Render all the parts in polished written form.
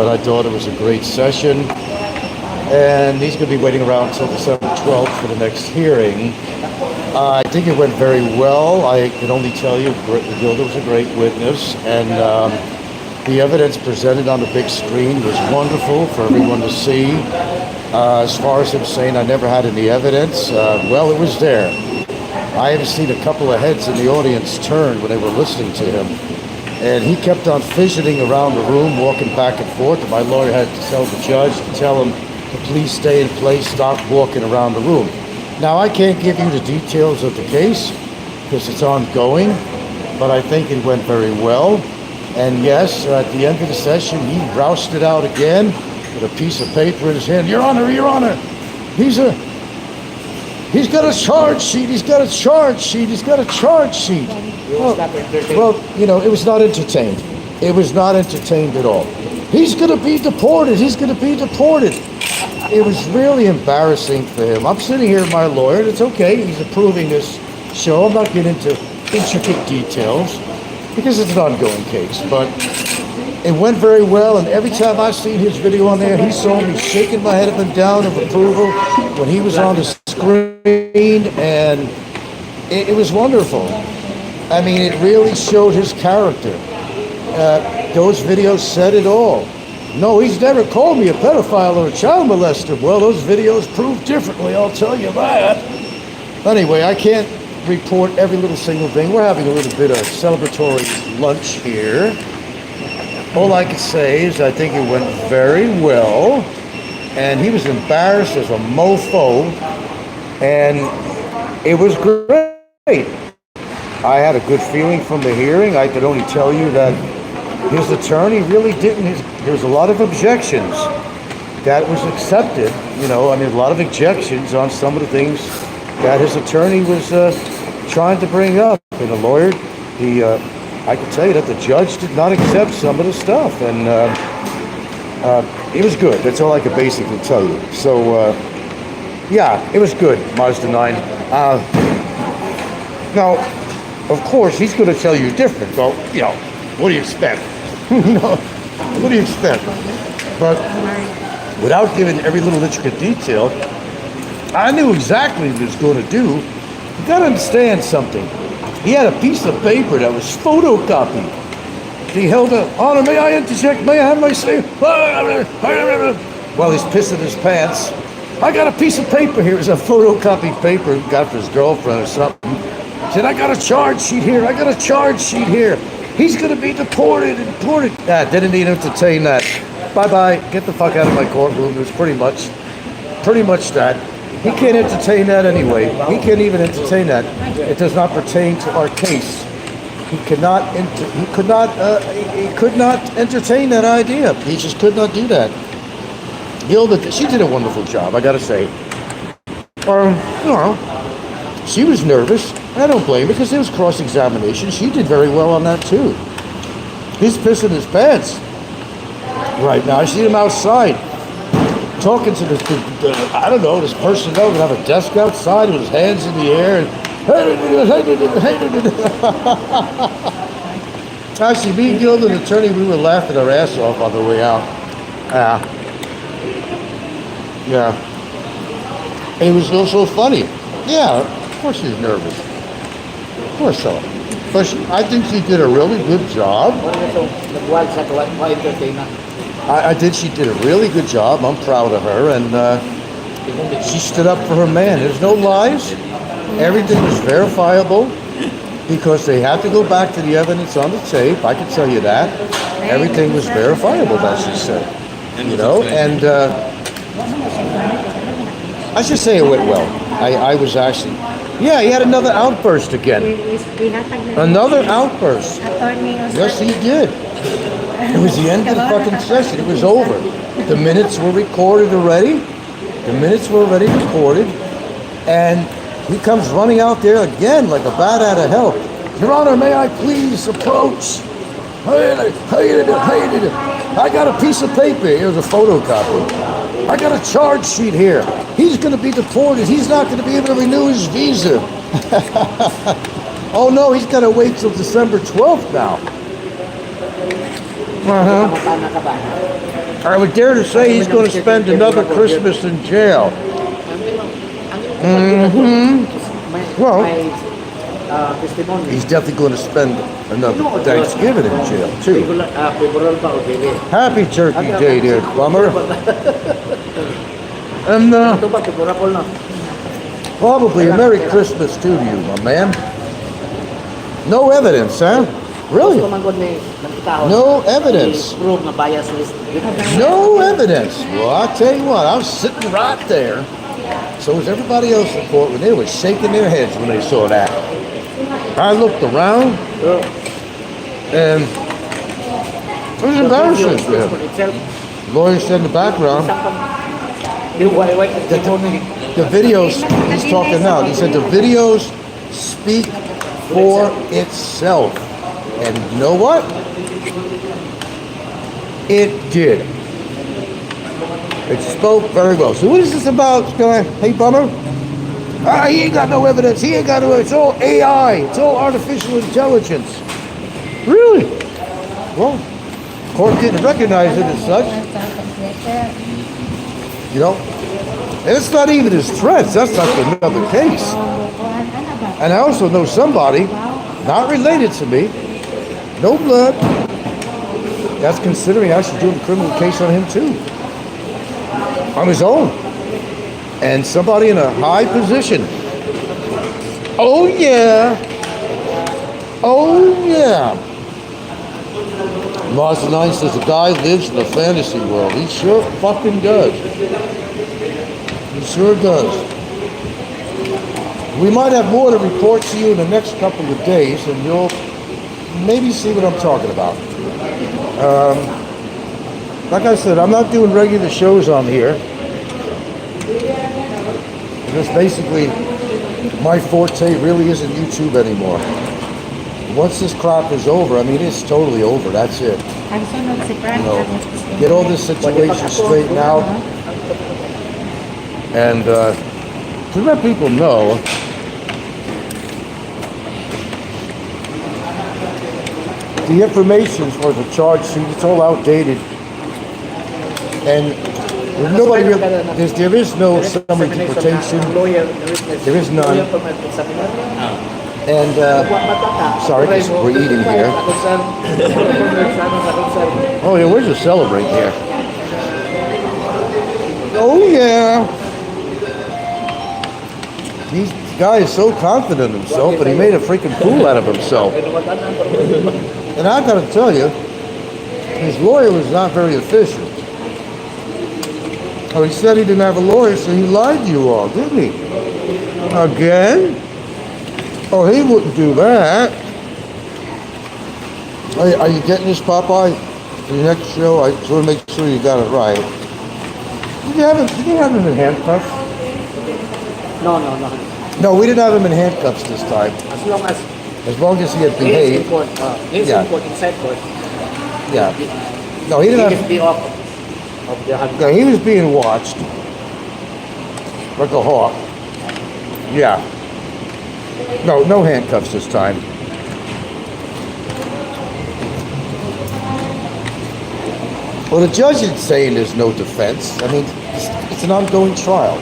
I thought it was a great session, and he's going to be waiting around until December 12th for the next hearing. I think it went very well. I can only tell you, Gilda was a great witness, and the evidence presented on the big screen was wonderful for everyone to see. As far as him saying I never had any evidence, well, it was there. I have seen a couple of heads in the audience turn when they were listening to him. And he kept on fidgeting around the room, walking back and forth. And my lawyer had to tell the judge to tell him to please stay in place, stop walking around the room. Now, I can't give you the details of the case because it's ongoing, but I think it went very well. And yes, at the end of the session, he roused it out again with a piece of paper in his hand. Your Honor, Your Honor, he's got a charge sheet, he's got a charge sheet, he's got a charge sheet. Well, you know, it was not entertained. It was not entertained at all. He's going to be deported. He's going to be deported. It was really embarrassing for him. I'm sitting here with my lawyer, and it's okay. He's approving this show. I'm not getting into intricate details because it's an ongoing case. But it went very well, and every time I seen his video on there, he saw me shaking my head up and down of approval when he was on the screen, and it was wonderful. I mean, it really showed his character. Those videos said it all. No, he's never called me a pedophile or a child molester. Well, those videos prove differently, I'll tell you that. Anyway, I can't report every little single thing. We're having a little bit of celebratory lunch here. All I can say is I think it went very well. And he was embarrassed as a mofo. And it was great. I had a good feeling from the hearing. I could only tell you that his attorney really didn't. There was a lot of objections that was accepted. You know, I mean, a lot of objections on some of the things that his attorney was trying to bring up. And the lawyer, I can tell you that the judge did not accept some of the stuff. And it was good. That's all I could basically tell you. So, yeah, it was good, Mazda 9. Now, of course, he's going to tell you different. Well, you know, what do you expect? No, what do you expect? But without giving every little intricate detail, I knew exactly what he was going to do. You got to understand something. He had a piece of paper that was photocopied. He held up, Honor, may I interject? May I have my say? Well, he's pissing his pants. I got a piece of paper here. It's a photocopied paper he got for his girlfriend or something. He said, I got a charge sheet here. I got a charge sheet here. He's going to be deported. Didn't need to entertain that. Bye-bye. Get the fuck out of my courtroom. It was pretty much that. He can't entertain that anyway. He can't even entertain that. It does not pertain to our case. He could not entertain that idea. He just could not do that. Gilda, she did a wonderful job, I got to say. You know, she was nervous. I don't blame her because there was cross-examination. She did very well on that too. He's pissing his pants right now. I see him outside talking to this, I don't know, this person that would have a desk outside with his hands in the air. Actually, me and Gilda, the attorney, we were laughing our ass off on the way out. Yeah. It was so funny. Yeah, of course she's nervous. Of course so. But I think she did a really good job. She did a really good job. I'm proud of her. And she stood up for her man. There's no lies. Everything was verifiable because they had to go back to the evidence on the tape. I can tell you that. Everything was verifiable, that she said. You know, and I should say it went well. I was actually, yeah, he had another outburst again. Another outburst. Yes, he did. It was the end of the fucking session. It was over. The minutes were recorded already. The minutes were already recorded. And he comes running out there again like a bat out of hell. Your Honor, may I please approach? I got a piece of paper. Here's a photocopy. I got a charge sheet here. He's going to be deported. He's not going to be able to renew his visa. Oh no, he's got to wait till December 12th now. I would dare to say he's going to spend another Christmas in jail. Well, he's definitely going to spend another Thanksgiving in jail, too. Happy Turkey Day, dear Bummer. And probably a Merry Christmas too to you, my man. No evidence, huh? Really? No evidence. No evidence. Well, I'll tell you what, I was sitting right there. So was everybody else in court when they were shaking their heads when they saw that. I looked around and it was embarrassing for him. The lawyer said in the background that the videos, he's talking now, he said the videos speak for itself. And you know what? It did. It spoke very well. So what is this about? Hey, Bummer? He ain't got no evidence. He ain't got no evidence. It's all AI. It's all artificial intelligence. Really? Well, court didn't recognize it as such. You know? And it's not even his threats. That's like another case. And I also know somebody, not related to me, no blood, that's considering actually doing a criminal case on him too. On his own. And somebody in a high position. Oh yeah. Oh yeah. Marshall 9 says the guy lives in a fantasy world. He sure fucking does. He sure does. We might have more to report to you in the next couple of days, and you'll maybe see what I'm talking about. Like I said, I'm not doing regular shows on here. Because basically, my forte really isn't YouTube anymore. Once this crop is over, I mean, it's totally over. That's it. You know, get all this situation straightened out. And to let people know, the information for the charge sheet, it's all outdated. And nobody really, there is no summary deportation. There is none. And, sorry, because we're eating here. Oh yeah, where's the celebrate here? Oh yeah. This guy is so confident in himself, but he made a freaking fool out of himself. And I gotta tell you, his lawyer was not very efficient. Oh, he said he didn't have a lawyer, so he lied to you all, didn't he? Again? Oh, he wouldn't do that. Are you getting this, Popeye? For the next show, I just want to make sure you got it right. Did you have him in handcuffs? No. No, we didn't have him in handcuffs this time. As long as he had behaved. He's in court, inside court. Yeah. No, he didn't have. Be off of the handcuffs. Yeah, he was being watched. Like a hawk. Yeah. No handcuffs this time. Well, the judge is saying there's no defense. I mean, it's an ongoing trial.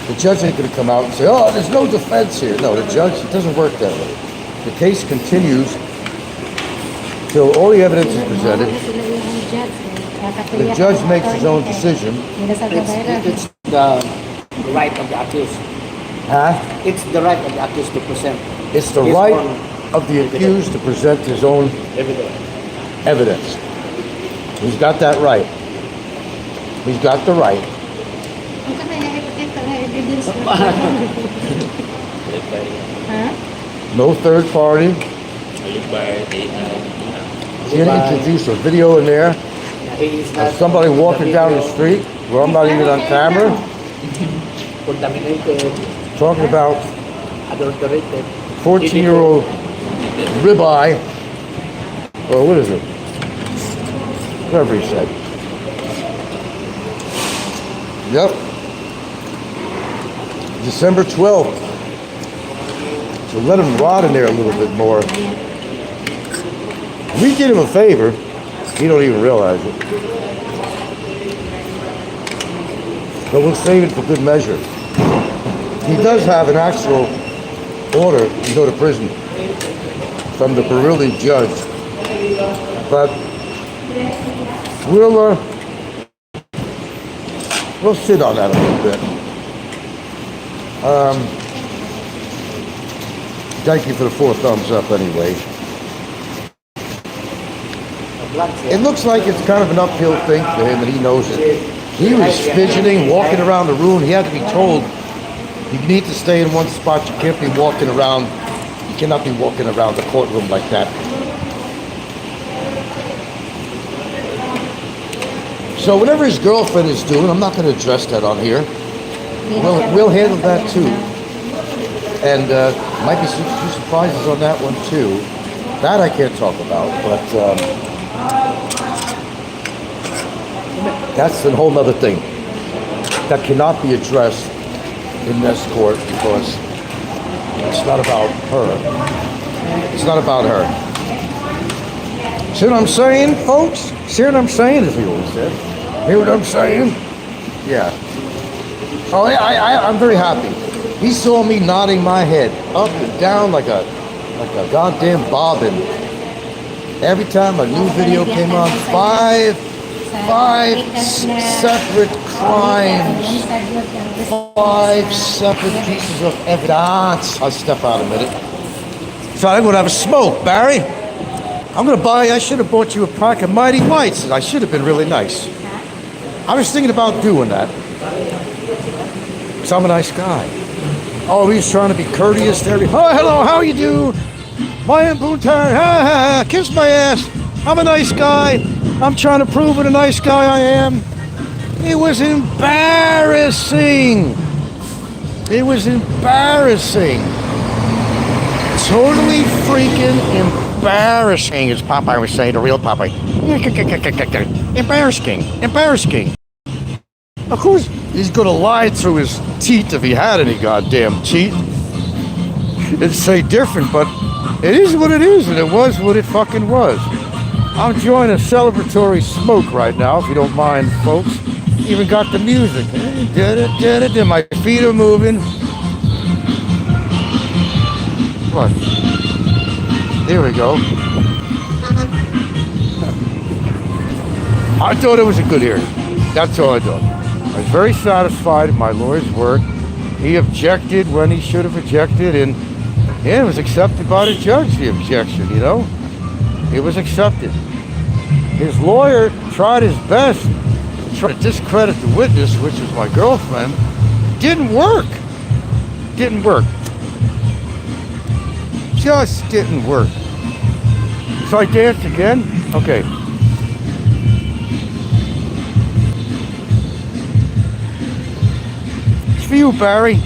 The judge ain't going to come out and say, oh, there's no defense here. No, the judge, it doesn't work that way. The case continues till all the evidence is presented. The judge makes his own decision. It's the right of the accused. Huh? It's the right of the accused to present. It's the right of the accused to present his own evidence. He's got that right. He's got the right. No third party. He introduced a video in there of somebody walking down the street where I'm not even on camera. Talking about 14-year-old ribeye, or what is it? Whatever he said. Yep. December 12th. So let him rot in there a little bit more. We did him a favor. He don't even realize it. but we'll save it for good measure. He does have an actual order to go to prison from the Barilli judge, but we'll sit on that a little bit. Thank you for the 4 thumbs up anyway. It looks like it's kind of an uphill thing for him, and he knows it. He was fidgeting, walking around the room. He had to be told, you need to stay in one spot. You can't be walking around. You cannot be walking around the courtroom like that. So whatever his girlfriend is doing, I'm not going to address that on here. We'll handle that too. And might be some surprises on that one too. That I can't talk about, but that's a whole other thing that cannot be addressed in this court because it's not about her. It's not about her. See what I'm saying, folks? See what I'm saying, as he always said. Hear what I'm saying? Yeah. Oh, I'm very happy. He saw me nodding my head up and down like a goddamn bobbin. Every time a new video came on, five separate crimes, 5 separate pieces of evidence. I'll step out a minute. So I'm gonna have a smoke, Barry. I should have bought you a pack of Mighty Whites. I should have been really nice. I was thinking about doing that. Because I'm a nice guy. Oh, he's trying to be courteous to everybody. Oh, hello, how you do? My Boontar, kiss my ass. I'm a nice guy. I'm trying to prove what a nice guy I am. It was embarrassing. It was embarrassing. Totally freaking embarrassing, as Popeye would say, the real Popeye. Embarrassing. Of course, he's gonna lie through his teeth if he had any goddamn teeth. It'd say different, but it is what it is, and it was what it fucking was. I'm enjoying a celebratory smoke right now, if you don't mind, folks. Even got the music. My feet are moving. What? There we go. I thought it was a good hearing. That's all I thought. I was very satisfied with my lawyer's work. He objected when he should have objected, and yeah, it was accepted by the judge, the objection, you know? It was accepted. His lawyer tried his best to try to discredit the witness, which was my girlfriend. Didn't work. Just didn't work. So I danced again? Okay. It's for you, Barry.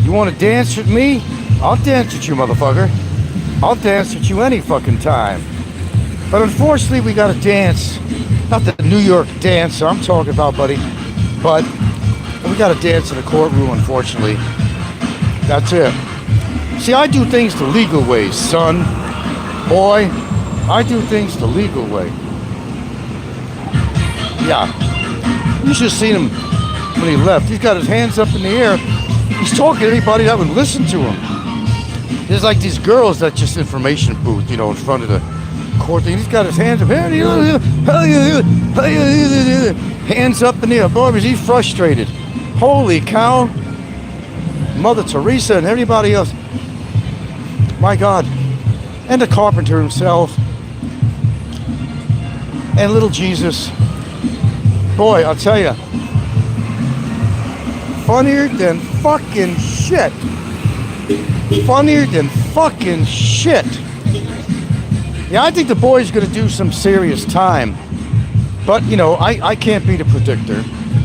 You want to dance with me? I'll dance with you, motherfucker. I'll dance with you any fucking time. But unfortunately, we gotta dance. Not the New York dance I'm talking about, buddy. But we gotta dance in the courtroom, unfortunately. That's it. See, I do things the legal way, son. Boy, I do things the legal way. Yeah. You should have seen him when he left. He's got his hands up in the air. He's talking to anybody that would listen to him. There's like these girls that just information booth, in front of the court thing. He's got his hands up. Hands up in the air. Boy, was he frustrated. Holy cow. Mother Teresa and everybody else. My God. And the carpenter himself. And little Jesus. Boy, I'll tell you. Funnier than fucking shit. Funnier than fucking shit. Yeah, I think the boy's gonna do some serious time. But, I can't be the predictor,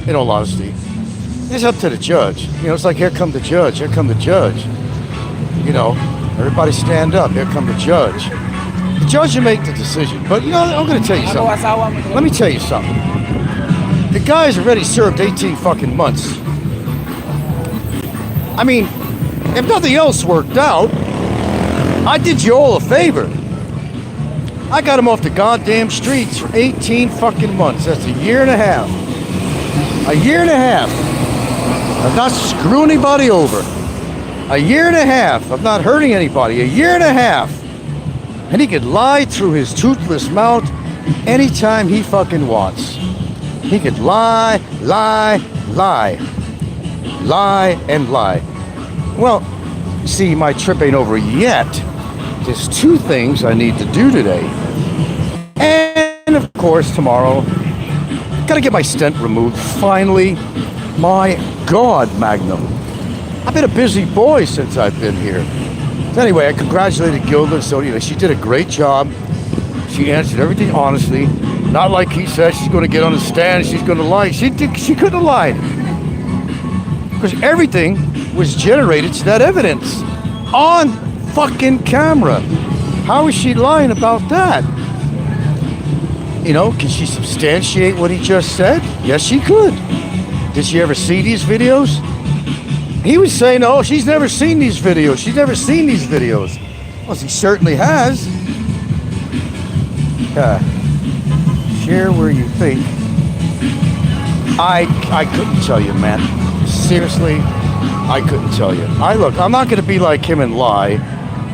in all honesty. It's up to the judge. It's like, here come the judge, here come the judge. Everybody stand up, here come the judge. The judge will make the decision. But, I'm gonna tell you something. Let me tell you something. The guy's already served 18 fucking months. I mean, if nothing else worked out, I did you all a favor. I got him off the goddamn streets for 18 fucking months. That's a year and a half. A year and a half of not screwing anybody over. A year and a half of not hurting anybody. A year and a half. And he could lie through his toothless mouth anytime he fucking wants. He could lie, lie, lie. Lie and lie. Well, see, my trip ain't over yet. There's two things I need to do today. And of course, tomorrow, gotta get my stent removed. Finally, my God, Magnum. I've been a busy boy since I've been here. So anyway, I congratulated Gilda. So, she did a great job. She answered everything honestly. Not like he said she's going to get on the stand, she's going to lie. She couldn't have lied. Because everything was generated to that evidence. On fucking camera. How is she lying about that? Can she substantiate what he just said? Yes, she could. Did she ever see these videos? He was saying, oh, she's never seen these videos. She's never seen these videos. Well, he certainly has. Share where you think. I couldn't tell you, man. Seriously, I couldn't tell you. I'm not going to be like him and lie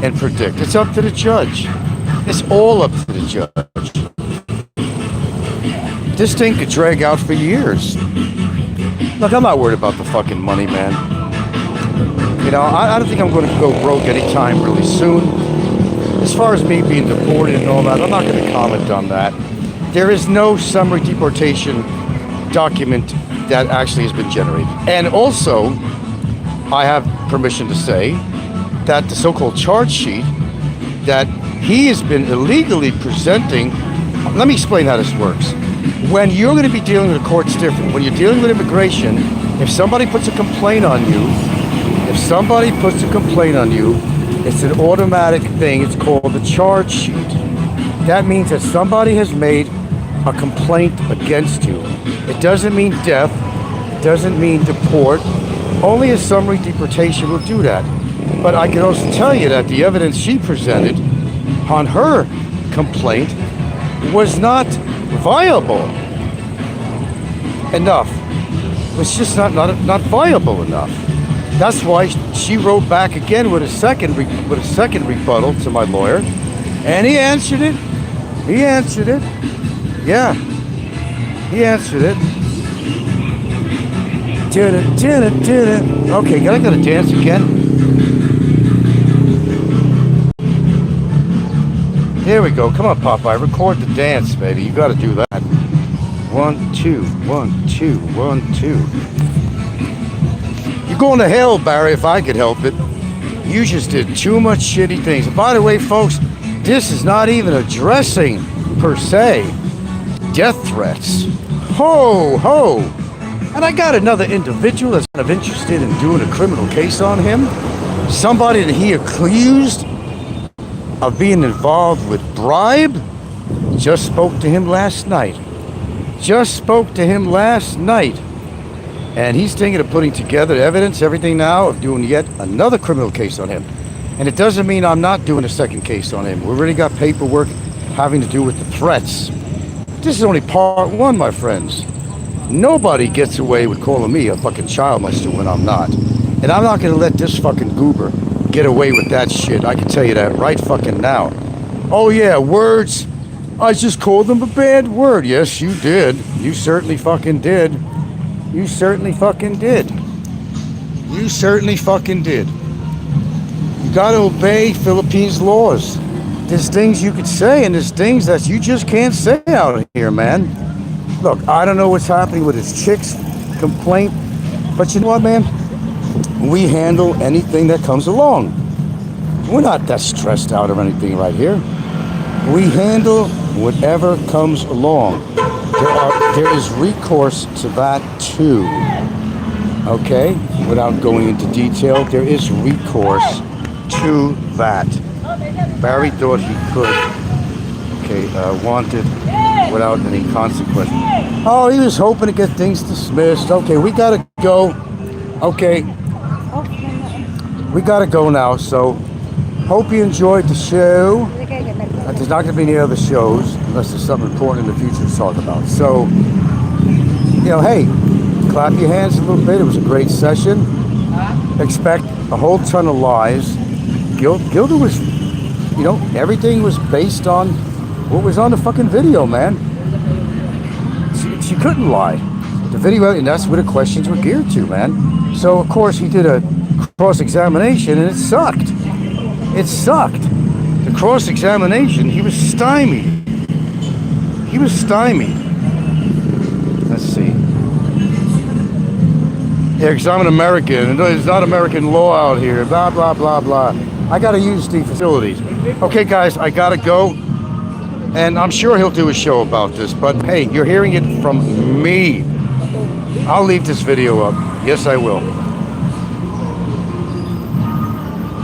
and predict. It's up to the judge. It's all up to the judge. This thing could drag out for years. Look, I'm not worried about the fucking money, man. I don't think I'm going to go broke anytime really soon. As far as me being deported and all that, I'm not going to comment on that. There is no summary deportation document that actually has been generated. And also, I have permission to say that the so-called charge sheet that he has been illegally presenting. Let me explain how this works. When you're going to be dealing with a court, it's different. When you're dealing with immigration, if somebody puts a complaint on you, it's an automatic thing. It's called the charge sheet. That means that somebody has made a complaint against you. It doesn't mean death. It doesn't mean deport. Only a summary deportation will do that. But I can also tell you that the evidence she presented on her complaint was not viable enough. It's just not viable enough. That's why she wrote back again with a second rebuttal to my lawyer, and he answered it. Yeah, he answered it. Okay, I gotta dance again. There we go. Come on, Popeye. Record the dance, baby. You gotta do that. 1, 2, 1, 2, 1, 2. You're going to hell, Barry, if I could help it. You just did too much shitty things. And by the way, folks, this is not even addressing, per se, death threats. Ho, ho. And I got another individual that's kind of interested in doing a criminal case on him. Somebody that he accused of being involved with bribe. Just spoke to him last night. And he's thinking of putting together evidence, everything now, of doing yet another criminal case on him. And it doesn't mean I'm not doing a second case on him. We already got paperwork having to do with the threats. This is only part one, my friends. Nobody gets away with calling me a fucking child molester when I'm not. And I'm not going to let this fucking goober get away with that shit. I can tell you that right fucking now. Oh yeah, words. I just called them a bad word. Yes, you did. You certainly fucking did. You certainly fucking did. You gotta obey Philippines laws. There's things you could say and there's things that you just can't say out here, man. Look, I don't know what's happening with his chick's complaint, but you know what, man? We handle anything that comes along. We're not that stressed out or anything right here. We handle whatever comes along. There is recourse to that too. Okay? Without going into detail, there is recourse to that. Barry thought he could. Okay, wanted without any consequence. Oh, he was hoping to get things dismissed. Okay, we gotta go. Okay. We gotta go now, so hope you enjoyed the show. There's not going to be any other shows unless there's something important in the future to talk about. So, hey, clap your hands a little bit. It was a great session. Expect a whole ton of lies. Gilda was, you know, everything was based on what was on the fucking video, man. She couldn't lie. The video, and that's what the questions were geared to, man. So, of course, he did a cross-examination, and it sucked. It sucked. The cross-examination, he was stymied. He was stymied. Let's see. Yeah, because I'm an American, and there's not American law out here, blah, blah, blah, blah. I got to use the facilities. Okay, guys, I got to go. And I'm sure he'll do a show about this, but hey, you're hearing it from me. I'll leave this video up. Yes, I will.